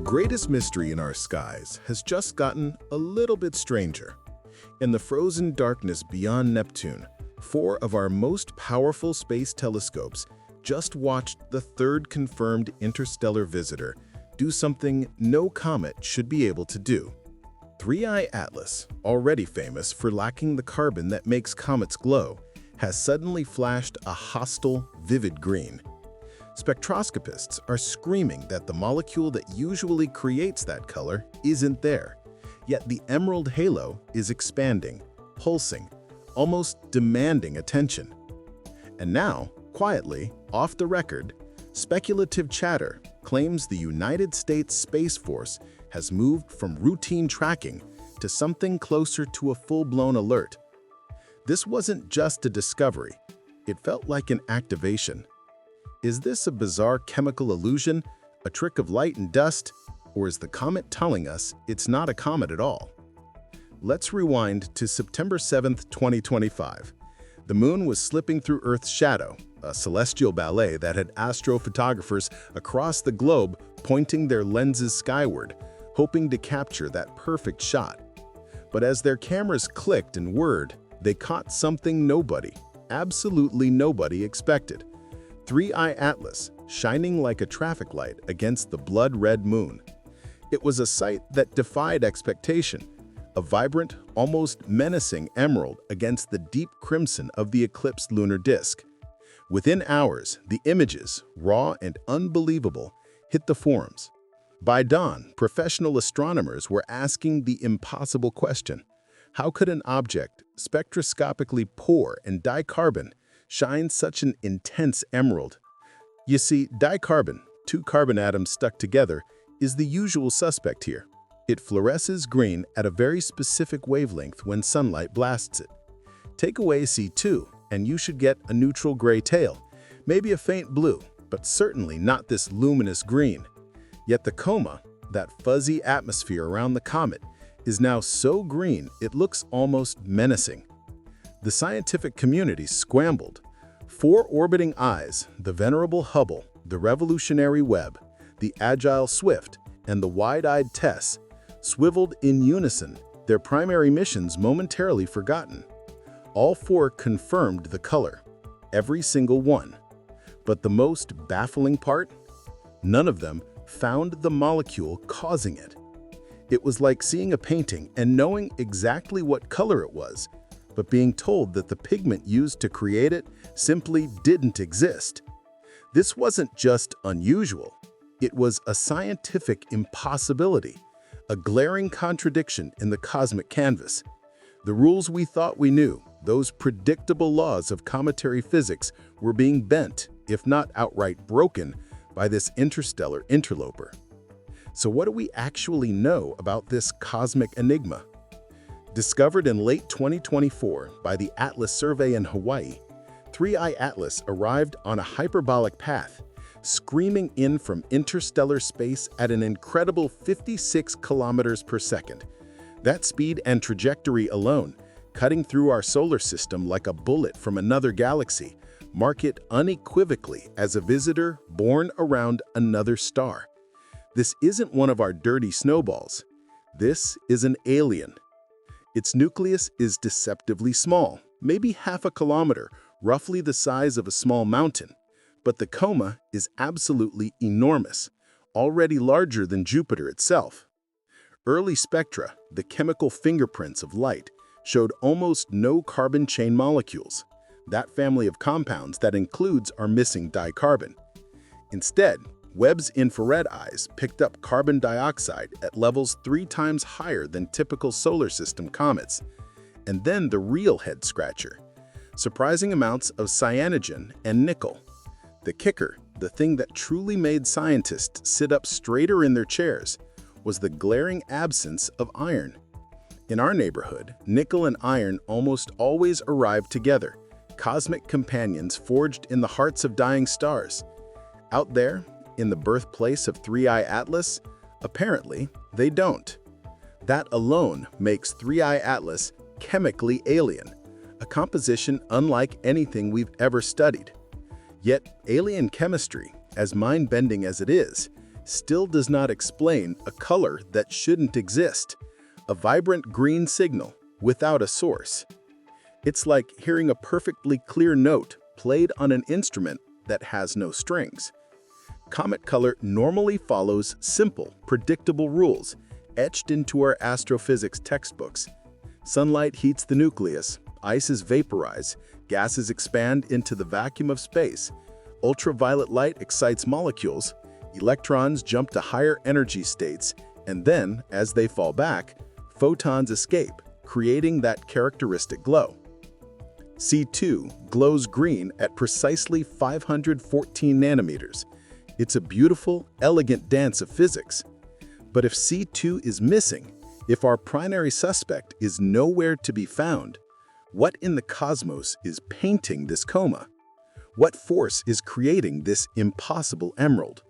greatest mystery in our skies has just gotten a little bit stranger. In the frozen darkness beyond Neptune, 4 of our most powerful space telescopes just watched the third confirmed interstellar visitor do something no comet should be able to do. 3I Atlas, already famous for lacking the carbon that makes comets glow, has suddenly flashed a hostile, vivid green. Spectroscopists are screaming that the molecule that usually creates that color isn't there, yet the emerald halo is expanding, pulsing, almost demanding attention. And now, quietly, off the record, speculative chatter claims the United States Space Force has moved from routine tracking to something closer to a full-blown alert. This wasn't just a discovery, it felt like an activation. Is this a bizarre chemical illusion, a trick of light and dust, or is the comet telling us it's not a comet at all? Let's rewind to September 7, 2025. The moon was slipping through Earth's shadow, a celestial ballet that had astrophotographers across the globe pointing their lenses skyward, hoping to capture that perfect shot. But as their cameras clicked and whirred, they caught something nobody, absolutely nobody expected. 3I Atlas, shining like a traffic light against the blood-red moon. It was a sight that defied expectation, a vibrant, almost menacing emerald against the deep crimson of the eclipsed lunar disk. Within hours, the images, raw and unbelievable, hit the forums. By dawn, professional astronomers were asking the impossible question: how could an object, spectroscopically poor in dicarbon, shine such an intense emerald? You see, dicarbon, 2 carbon atoms stuck together, is the usual suspect here. It fluoresces green at a very specific wavelength when sunlight blasts it. Take away C2, and you should get a neutral gray tail, maybe a faint blue, but certainly not this luminous green. Yet the coma, that fuzzy atmosphere around the comet, is now so green it looks almost menacing. The scientific community scrambled. 4 orbiting eyes, the venerable Hubble, the revolutionary Webb, the agile Swift, and the wide-eyed Tess, swiveled in unison, their primary missions momentarily forgotten. All 4 confirmed the color, every single one. But the most baffling part? None of them found the molecule causing it. It was like seeing a painting and knowing exactly what color it was, but being told that the pigment used to create it simply didn't exist. This wasn't just unusual, it was a scientific impossibility, a glaring contradiction in the cosmic canvas. The rules we thought we knew, those predictable laws of cometary physics, were being bent, if not outright broken, by this interstellar interloper. So what do we actually know about this cosmic enigma? Discovered in late 2024 by the Atlas survey in Hawaii, 3I Atlas arrived on a hyperbolic path, screaming in from interstellar space at an incredible 56 kilometers per second. That speed and trajectory alone, cutting through our solar system like a bullet from another galaxy, mark it unequivocally as a visitor born around another star. This isn't one of our dirty snowballs. This is an alien. Its nucleus is deceptively small, maybe half a kilometer, roughly the size of a small mountain. But the coma is absolutely enormous, already larger than Jupiter itself. Early spectra, the chemical fingerprints of light, showed almost no carbon chain molecules, that family of compounds that includes our missing dicarbon. Instead, Webb's infrared eyes picked up carbon dioxide at levels 3 times higher than typical solar system comets. And then the real head-scratcher: surprising amounts of cyanogen and nickel. The kicker, the thing that truly made scientists sit up straighter in their chairs, was the glaring absence of iron. In our neighborhood, nickel and iron almost always arrive together, cosmic companions forged in the hearts of dying stars. Out there, in the birthplace of 3I Atlas, apparently they don't. That alone makes 3I Atlas chemically alien, a composition unlike anything we've ever studied. Yet alien chemistry, as mind-bending as it is, still does not explain a color that shouldn't exist, a vibrant green signal without a source. It's like hearing a perfectly clear note played on an instrument that has no strings. Comet color normally follows simple, predictable rules etched into our astrophysics textbooks. Sunlight heats the nucleus, ices vaporize, gases expand into the vacuum of space, ultraviolet light excites molecules, electrons jump to higher energy states, and then, as they fall back, photons escape, creating that characteristic glow. C2 glows green at precisely 514 nanometers. It's a beautiful, elegant dance of physics. But if C2 is missing, if our primary suspect is nowhere to be found, what in the cosmos is painting this coma? What force is creating this impossible emerald?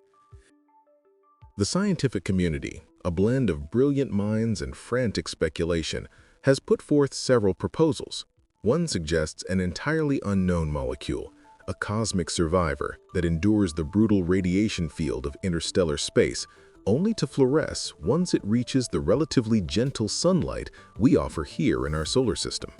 The scientific community, a blend of brilliant minds and frantic speculation, has put forth several proposals. One suggests an entirely unknown molecule, a cosmic survivor that endures the brutal radiation field of interstellar space, only to fluoresce once it reaches the relatively gentle sunlight we offer here in our solar system.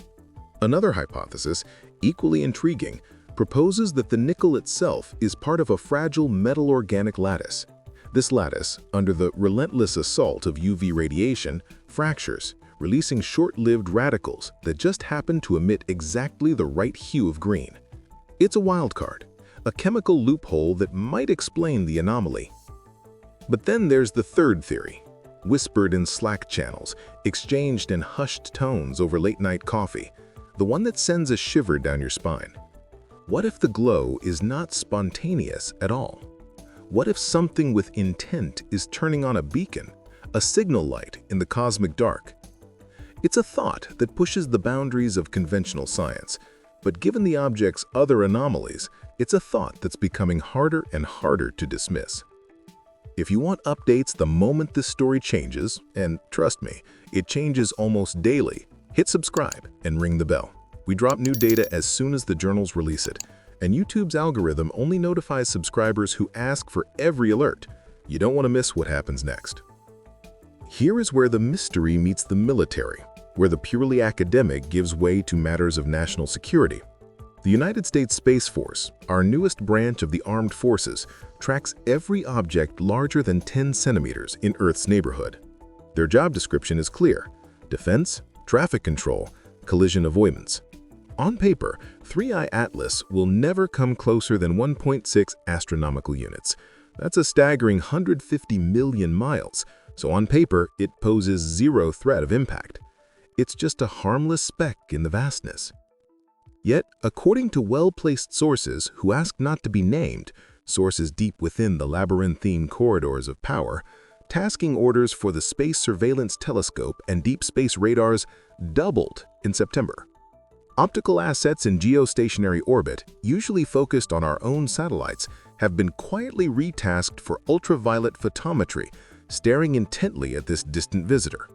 Another hypothesis, equally intriguing, proposes that the nickel itself is part of a fragile metal-organic lattice. This lattice, under the relentless assault of UV radiation, fractures, releasing short-lived radicals that just happen to emit exactly the right hue of green. It's a wildcard, a chemical loophole that might explain the anomaly. But then there's the third theory, whispered in Slack channels, exchanged in hushed tones over late-night coffee, the one that sends a shiver down your spine. What if the glow is not spontaneous at all? What if something with intent is turning on a beacon, a signal light in the cosmic dark? It's a thought that pushes the boundaries of conventional science, but given the object's other anomalies, it's a thought that's becoming harder and harder to dismiss. If you want updates the moment this story changes, and trust me, it changes almost daily, hit subscribe and ring the bell. We drop new data as soon as the journals release it, and YouTube's algorithm only notifies subscribers who ask for every alert. You don't want to miss what happens next. Here is where the mystery meets the military, where the purely academic gives way to matters of national security. The United States Space Force, our newest branch of the armed forces, tracks every object larger than 10 centimeters in Earth's neighborhood. Their job description is clear: defense, traffic control, collision avoidance. On paper, 3i Atlas will never come closer than 1.6 astronomical units. That's a staggering 150 million miles, so on paper, it poses zero threat of impact. It's just a harmless speck in the vastness. Yet, according to well-placed sources who ask not to be named, sources deep within the labyrinthine corridors of power, tasking orders for the Space Surveillance Telescope and Deep Space Radars doubled in September. Optical assets in geostationary orbit, usually focused on our own satellites, have been quietly retasked for ultraviolet photometry, staring intently at this distant visitor.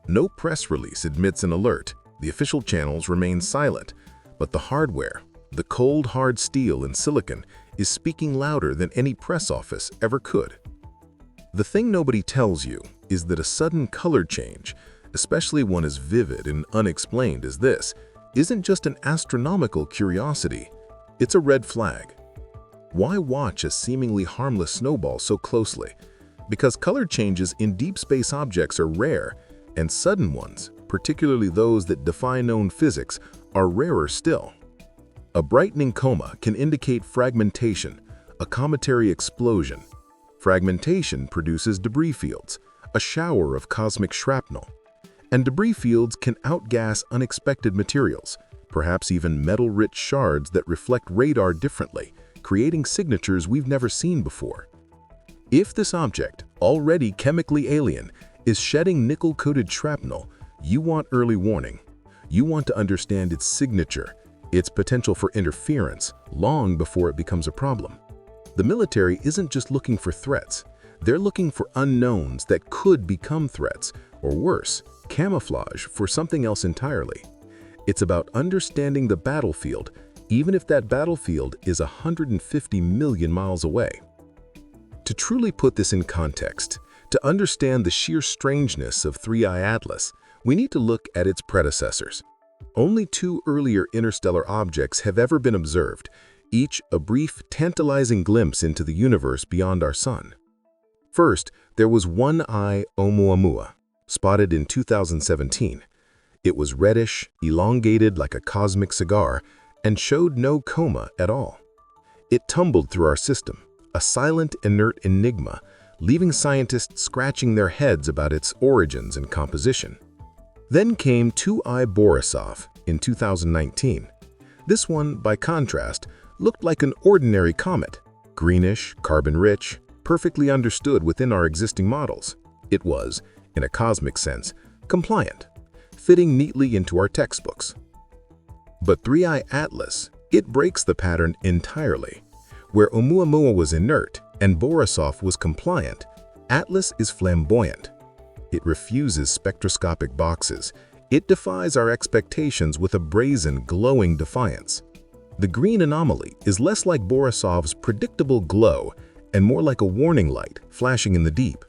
No press release admits an alert, the official channels remain silent, but the hardware, the cold hard steel and silicon, is speaking louder than any press office ever could. The thing nobody tells you is that a sudden color change, especially one as vivid and unexplained as this, isn't just an astronomical curiosity, it's a red flag. Why watch a seemingly harmless snowball so closely? Because color changes in deep space objects are rare, and sudden ones, particularly those that defy known physics, are rarer still. A brightening coma can indicate fragmentation, a cometary explosion. Fragmentation produces debris fields, a shower of cosmic shrapnel. And debris fields can outgas unexpected materials, perhaps even metal-rich shards that reflect radar differently, creating signatures we've never seen before. If this object, already chemically alien, is shedding nickel-coated shrapnel, you want early warning. You want to understand its signature, its potential for interference, long before it becomes a problem. The military isn't just looking for threats. They're looking for unknowns that could become threats, or worse, camouflage for something else entirely. It's about understanding the battlefield, even if that battlefield is 150 million miles away. To truly put this in context, to understand the sheer strangeness of 3I Atlas, we need to look at its predecessors. Only two earlier interstellar objects have ever been observed, each a brief, tantalizing glimpse into the universe beyond our sun. First, there was 1I Oumuamua, spotted in 2017. It was reddish, elongated like a cosmic cigar, and showed no coma at all. It tumbled through our system, a silent, inert enigma, leaving scientists scratching their heads about its origins and composition. Then came 2I Borisov in 2019. This one, by contrast, looked like an ordinary comet, greenish, carbon-rich, perfectly understood within our existing models. It was, in a cosmic sense, compliant, fitting neatly into our textbooks. But 3I Atlas, it breaks the pattern entirely. Where Oumuamua was inert and Borisov was compliant, Atlas is flamboyant. It refuses spectroscopic boxes. It defies our expectations with a brazen, glowing defiance. The green anomaly is less like Borisov's predictable glow and more like a warning light flashing in the deep.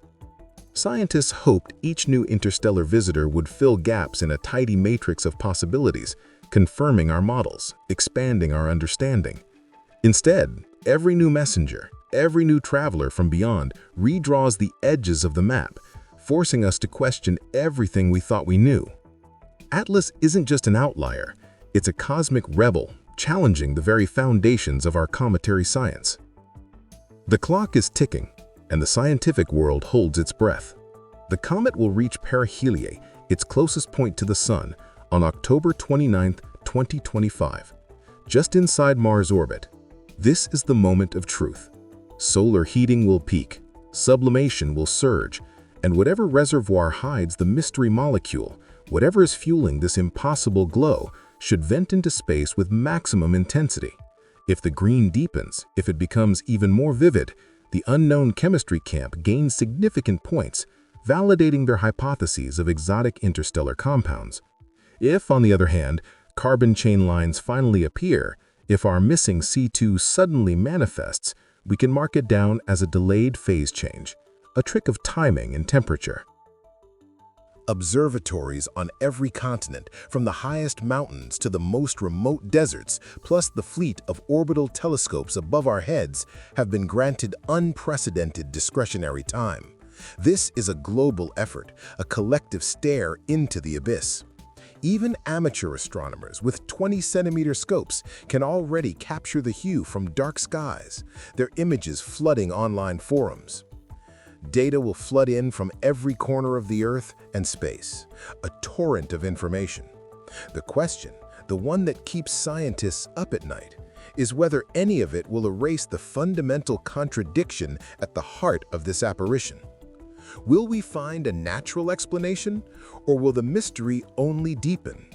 Scientists hoped each new interstellar visitor would fill gaps in a tidy matrix of possibilities, confirming our models, expanding our understanding. Instead, every new messenger, every new traveler from beyond redraws the edges of the map, forcing us to question everything we thought we knew. Atlas isn't just an outlier, it's a cosmic rebel, challenging the very foundations of our cometary science. The clock is ticking, and the scientific world holds its breath. The comet will reach perihelion, its closest point to the Sun, on October 29, 2025, just inside Mars' orbit. This is the moment of truth. Solar heating will peak, sublimation will surge, and whatever reservoir hides the mystery molecule, whatever is fueling this impossible glow, should vent into space with maximum intensity. If the green deepens, if it becomes even more vivid, the unknown chemistry camp gains significant points, validating their hypotheses of exotic interstellar compounds. If, on the other hand, carbon chain lines finally appear, if our missing C2 suddenly manifests, we can mark it down as a delayed phase change, a trick of timing and temperature. Observatories on every continent, from the highest mountains to the most remote deserts, plus the fleet of orbital telescopes above our heads, have been granted unprecedented discretionary time. This is a global effort, a collective stare into the abyss. Even amateur astronomers with 20-centimeter scopes can already capture the hue from dark skies, their images flooding online forums. Data will flood in from every corner of the Earth and space, a torrent of information. The question, the one that keeps scientists up at night, is whether any of it will erase the fundamental contradiction at the heart of this apparition. Will we find a natural explanation, or will the mystery only deepen?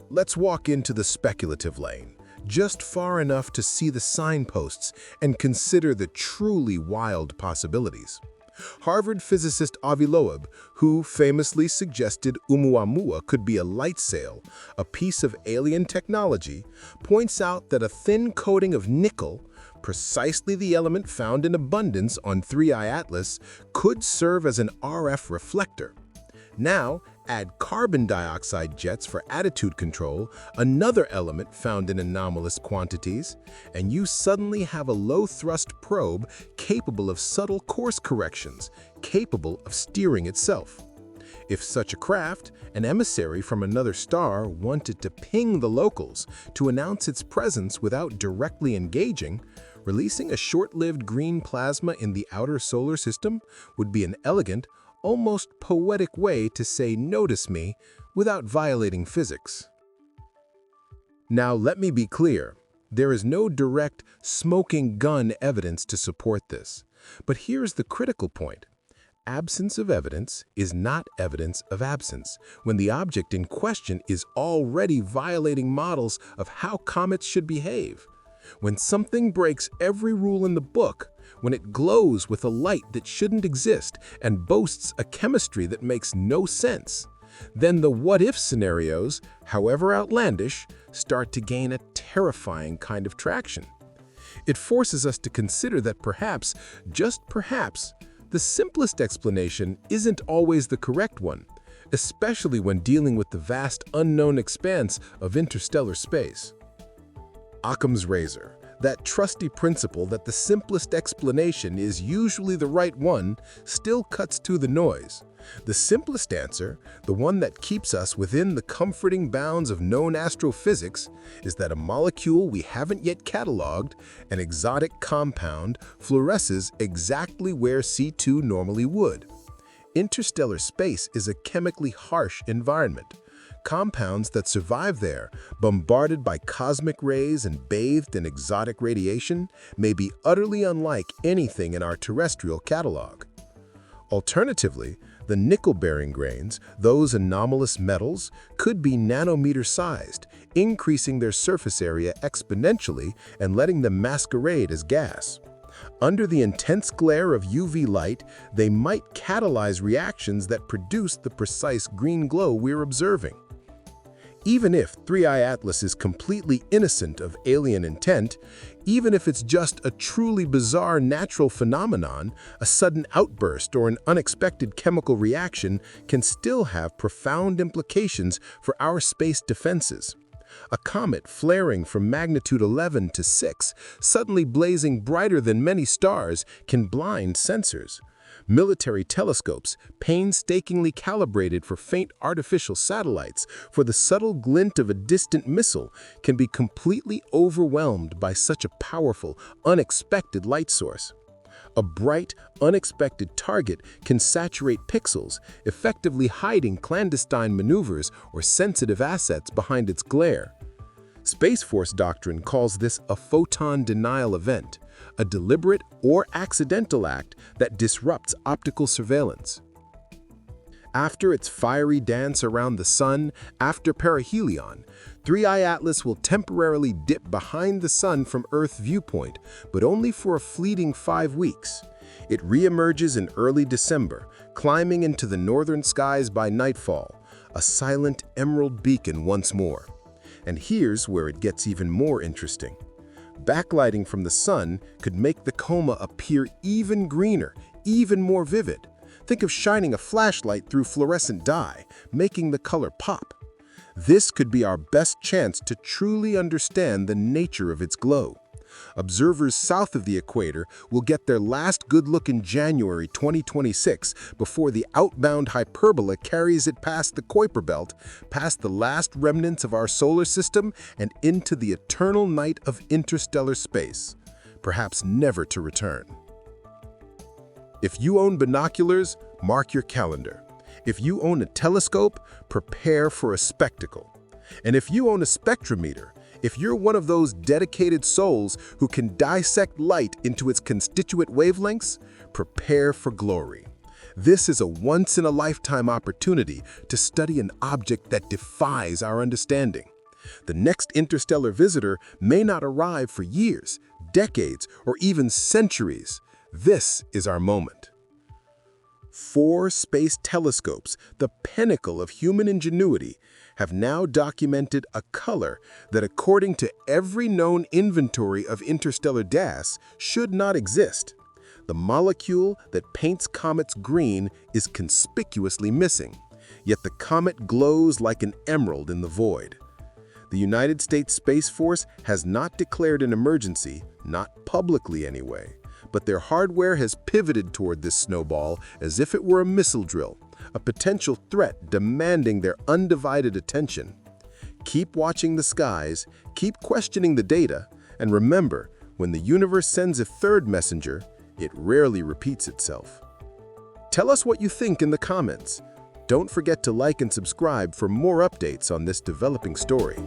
Let's walk into the speculative lane, just far enough to see the signposts and consider the truly wild possibilities. Harvard physicist Avi Loeb, who famously suggested Oumuamua could be a light sail, a piece of alien technology, points out that a thin coating of nickel, precisely the element found in abundance on 3I Atlas, could serve as an RF reflector. Now, add carbon dioxide jets for attitude control, another element found in anomalous quantities, and you suddenly have a low-thrust probe capable of subtle course corrections, capable of steering itself. If such a craft, an emissary from another star, wanted to ping the locals to announce its presence without directly engaging, releasing a short-lived green plasma in the outer solar system would be an elegant, almost poetic way to say "notice me" without violating physics. Now let me be clear, there is no direct smoking gun evidence to support this. But here's the critical point. Absence of evidence is not evidence of absence when the object in question is already violating models of how comets should behave. When something breaks every rule in the book, when it glows with a light that shouldn't exist and boasts a chemistry that makes no sense, then the what-if scenarios, however outlandish, start to gain a terrifying kind of traction. It forces us to consider that perhaps, just perhaps, the simplest explanation isn't always the correct one, especially when dealing with the vast unknown expanse of interstellar space. Occam's razor, that trusty principle that the simplest explanation is usually the right one, still cuts through the noise. The simplest answer, the one that keeps us within the comforting bounds of known astrophysics, is that a molecule we haven't yet cataloged, an exotic compound, fluoresces exactly where C2 normally would. Interstellar space is a chemically harsh environment. Compounds that survive there, bombarded by cosmic rays and bathed in exotic radiation, may be utterly unlike anything in our terrestrial catalog. Alternatively, the nickel-bearing grains, those anomalous metals, could be nanometer-sized, increasing their surface area exponentially and letting them masquerade as gas. Under the intense glare of UV light, they might catalyze reactions that produce the precise green glow we're observing. Even if 3I Atlas is completely innocent of alien intent, even if it's just a truly bizarre natural phenomenon, a sudden outburst or an unexpected chemical reaction can still have profound implications for our space defenses. A comet flaring from magnitude 11 to 6, suddenly blazing brighter than many stars, can blind sensors. Military telescopes, painstakingly calibrated for faint artificial satellites, for the subtle glint of a distant missile, can be completely overwhelmed by such a powerful, unexpected light source. A bright, unexpected target can saturate pixels, effectively hiding clandestine maneuvers or sensitive assets behind its glare. Space Force doctrine calls this a photon denial event, a deliberate or accidental act that disrupts optical surveillance. After its fiery dance around the Sun, after perihelion, 3I Atlas will temporarily dip behind the Sun from Earth viewpoint, but only for a fleeting 5 weeks. It reemerges in early December, climbing into the northern skies by nightfall, a silent emerald beacon once more. And here's where it gets even more interesting. Backlighting from the Sun could make the coma appear even greener, even more vivid. Think of shining a flashlight through fluorescent dye, making the color pop. This could be our best chance to truly understand the nature of its glow. Observers south of the equator will get their last good look in January 2026 before the outbound hyperbola carries it past the Kuiper Belt, past the last remnants of our solar system, and into the eternal night of interstellar space, perhaps never to return. If you own binoculars, mark your calendar. If you own a telescope, prepare for a spectacle. And if you own a spectrometer, if you're one of those dedicated souls who can dissect light into its constituent wavelengths, prepare for glory. This is a once-in-a-lifetime opportunity to study an object that defies our understanding. The next interstellar visitor may not arrive for years, decades, or even centuries. This is our moment. 4 space telescopes, the pinnacle of human ingenuity, have now documented a color that, according to every known inventory of interstellar gas, should not exist. The molecule that paints comets green is conspicuously missing, yet the comet glows like an emerald in the void. The United States Space Force has not declared an emergency, not publicly anyway, but their hardware has pivoted toward this snowball as if it were a missile drill, a potential threat demanding their undivided attention. Keep watching the skies, keep questioning the data, and remember, when the universe sends a third messenger, it rarely repeats itself. Tell us what you think in the comments. Don't forget to like and subscribe for more updates on this developing story.